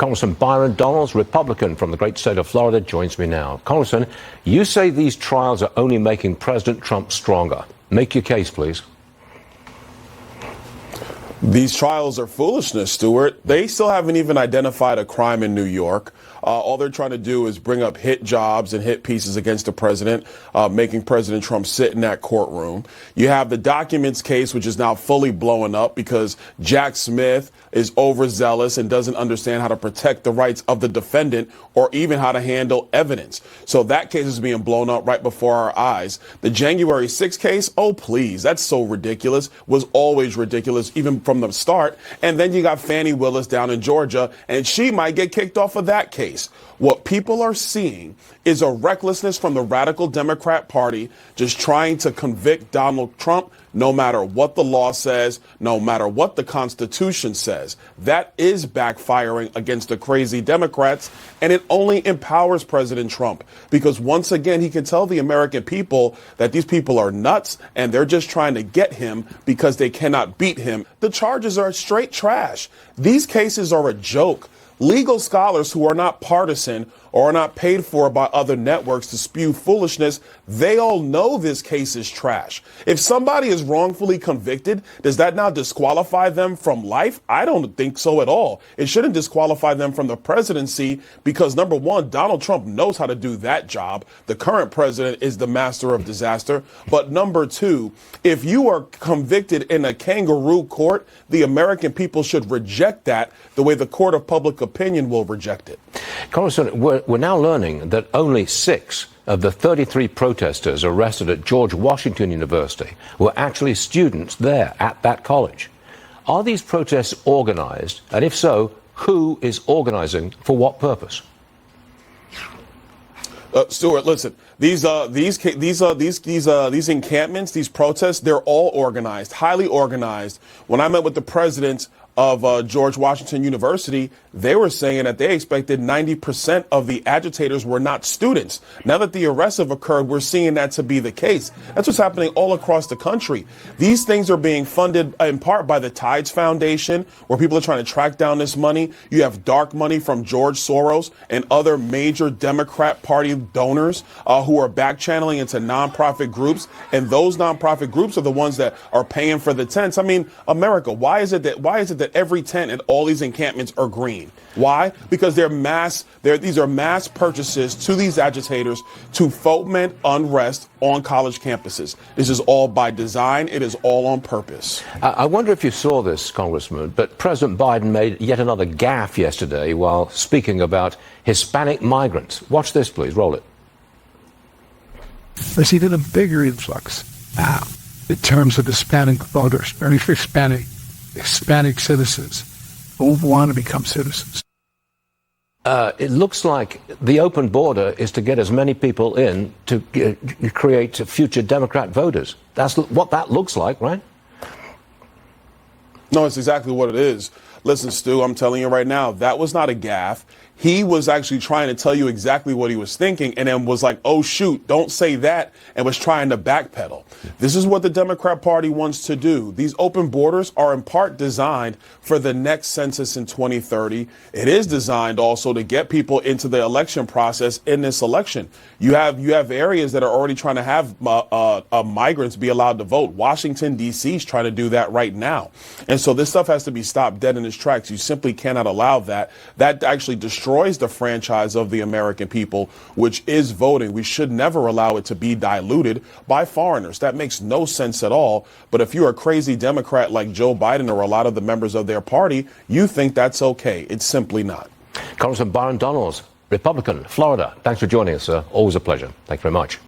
Congressman Byron Donalds, Republican from the great state of Florida, joins me now. Congressman, you say these trials are only making President Trump stronger. Make your case, please. These trials are foolishness, Stuart. They still haven't even identified a crime in New York. All they're trying to do is bring up hit jobs and hit pieces against the president, making President Trump sit in that courtroom. You have the documents case, which is now fully blowing up because Jack Smith is overzealous and doesn't understand how to protect the rights of the defendant or even how to handle evidence. So that case is being blown up right before our eyes. The January 6th case, oh, please, that's so ridiculous, was always ridiculous, even from the start. And then you got Fannie Willis down in Georgia, and she might get kicked off of that case. What people are seeing is a recklessness from the radical Democrat Party just trying to convict Donald Trump no matter what the law says, no matter what the Constitution says. That is backfiring against the crazy Democrats, and it only empowers President Trump because once again, he can tell the American people that these people are nuts and they're just trying to get him because they cannot beat him. The charges are straight trash. These cases are a joke. Legal scholars who are not partisan or are not paid for by other networks to spew foolishness, they all know this case is trash. If somebody is wrongfully convicted, does that now disqualify them from life? I don't think so at all. It shouldn't disqualify them from the presidency because, number one, Donald Trump knows how to do that job. The current president is the master of disaster. But number two, if you are convicted in a kangaroo court, the American people should reject that the way the court of public opinion will reject it. Congressman, we're now learning that only 6 of the 33 protesters arrested at George Washington University were actually students there at that college. Are these protests organized? And if so, who is organizing for what purpose? Stuart, listen, these encampments, these protests, they're all organized, highly organized. When I met with the president of George Washington University, they were saying that they expected 90% of the agitators were not students. Now that the arrests have occurred, we're seeing that to be the case. That's what's happening all across the country. These things are being funded in part by the Tides Foundation, where people are trying to track down this money. You have dark money from George Soros and other major Democrat Party donors who are back channeling into nonprofit groups. And those nonprofit groups are the ones that are paying for the tents. I mean, America, why is it that every tent at all these encampments are green? Why? Because these are mass purchases to these agitators to foment unrest on college campuses. This is all by design. It is all on purpose. I wonder if you saw this, Congressman, but President Biden made yet another gaffe yesterday while speaking about Hispanic migrants. Watch this, please. Roll it. There's even a bigger influx now in terms of Hispanic voters, very Hispanic citizens who want to become citizens. It looks like the open border is to get as many people in to create future Democrat voters. That's what that looks like, right? No, it's exactly what it is. Listen, Stu, I'm telling you right now, that was not a gaffe. He was actually trying to tell you exactly what he was thinking and then was like, oh, shoot, don't say that, and was trying to backpedal. This is what the Democrat Party wants to do. These open borders are in part designed for the next census in 2030. It is designed also to get people into the election process in this election. You have areas that are already trying to have migrants be allowed to vote. Washington, D.C. is trying to do that right now. And so this stuff has to be stopped dead in its tracks. You simply cannot allow that. That actually destroys the franchise of the American people, which is voting. We should never allow it to be diluted by foreigners. That makes no sense at all. But if you're a crazy Democrat like Joe Biden or a lot of the members of their party, you think that's okay. It's simply not. Congressman Byron Donalds, Republican, Florida. Thanks for joining us, sir. Always a pleasure. Thank you very much.